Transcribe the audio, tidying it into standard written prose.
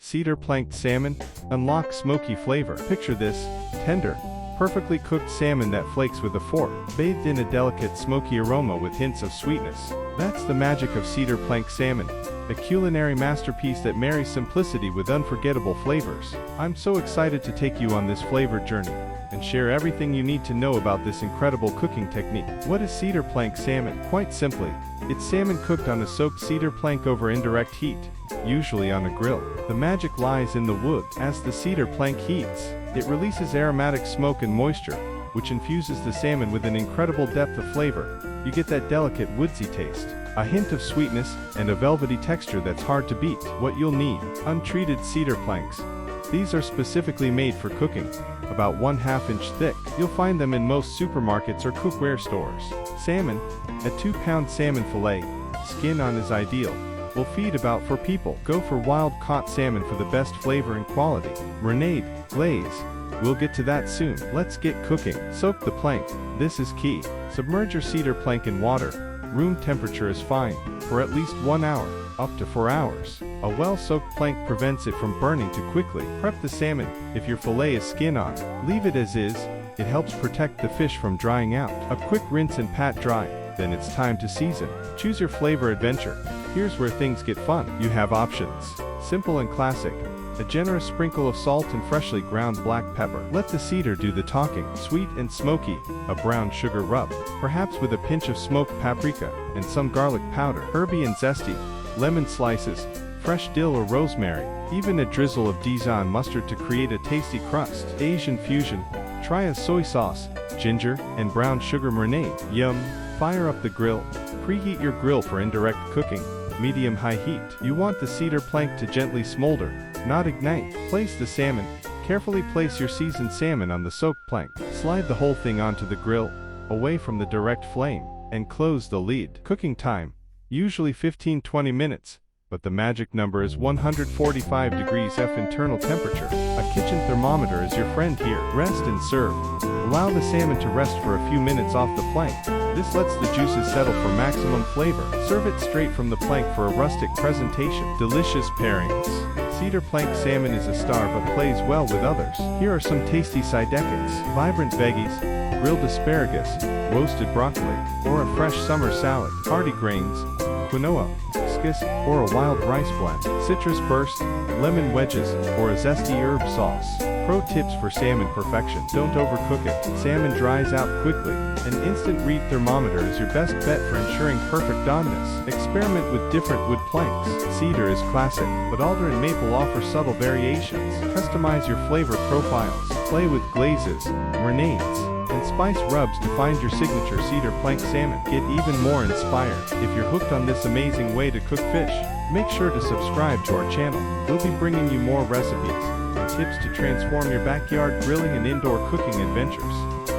Cedar planked salmon, unlock smoky flavor. Picture this, tender, perfectly cooked salmon that flakes with a fork, bathed in a delicate smoky aroma with hints of sweetness. That's the magic of cedar planked salmon, a culinary masterpiece that marries simplicity with unforgettable flavors. I'm so excited to take you on this flavor journey and share everything you need to know about this incredible cooking technique. What is cedar plank salmon? Quite simply, it's salmon cooked on a soaked cedar plank over indirect heat, usually on a grill. The magic lies in the wood. As the cedar plank heats, it releases aromatic smoke and moisture, which infuses the salmon with an incredible depth of flavor. You get that delicate woodsy taste, a hint of sweetness, and a velvety texture that's hard to beat. What you'll need: untreated cedar planks. These are specifically made for cooking, about 1/2 inch thick. You'll find them in most supermarkets or cookware stores. Salmon, a 2-pound salmon fillet, skin on is ideal, will feed about 4 people. Go for wild-caught salmon for the best flavor and quality. Marinade, glaze, we'll get to that soon. Let's get cooking. Soak the plank, this is key. Submerge your cedar plank in water. Room temperature is fine, for at least 1 hour, up to 4 hours. A well-soaked plank prevents it from burning too quickly. Prep the salmon. If your fillet is skin on, leave it as is. It helps protect the fish from drying out. A quick rinse and pat dry, then it's time to season. Choose your flavor adventure. Here's where things get fun. You have options. Simple and classic. A generous sprinkle of salt and freshly ground black pepper. Let the cedar do the talking. Sweet and smoky, a brown sugar rub, perhaps with a pinch of smoked paprika and some garlic powder. Herby and zesty, lemon slices, fresh dill or rosemary, even a drizzle of Dijon mustard to create a tasty crust. Asian fusion, try a soy sauce, ginger, and brown sugar marinade. Yum! Fire up the grill. Preheat your grill for indirect cooking, medium-high heat. You want the cedar plank to gently smolder, not ignite. Place the salmon. Carefully place your seasoned salmon on the soaked plank. Slide the whole thing onto the grill, away from the direct flame, and close the lid. Cooking time, usually 15-20 minutes, but the magic number is 145 degrees F internal temperature. A kitchen thermometer is your friend here. Rest and serve. Allow the salmon to rest for a few minutes off the plank. This lets the juices settle for maximum flavor. Serve it straight from the plank for a rustic presentation. Delicious pairings. Cedar plank salmon is a star but plays well with others. Here are some tasty side decades. Vibrant veggies, grilled asparagus, roasted broccoli, or a fresh summer salad. Hearty grains, quinoa, hibiscus, or a wild rice blend. Citrus burst, lemon wedges, or a zesty herb sauce. Pro tips for salmon perfection: don't overcook it. Salmon dries out quickly. An instant read thermometer is your best bet for ensuring perfect doneness. Experiment with different wood planks. Cedar is classic, but alder and maple offer subtle variations. Customize your flavor profiles. Play with glazes, marinades, and spice rubs to find your signature cedar plank salmon. Get even more inspired. If you're hooked on this amazing way to cook fish, make sure to subscribe to our channel. We'll be bringing you more recipes and tips to transform your backyard grilling and indoor cooking adventures.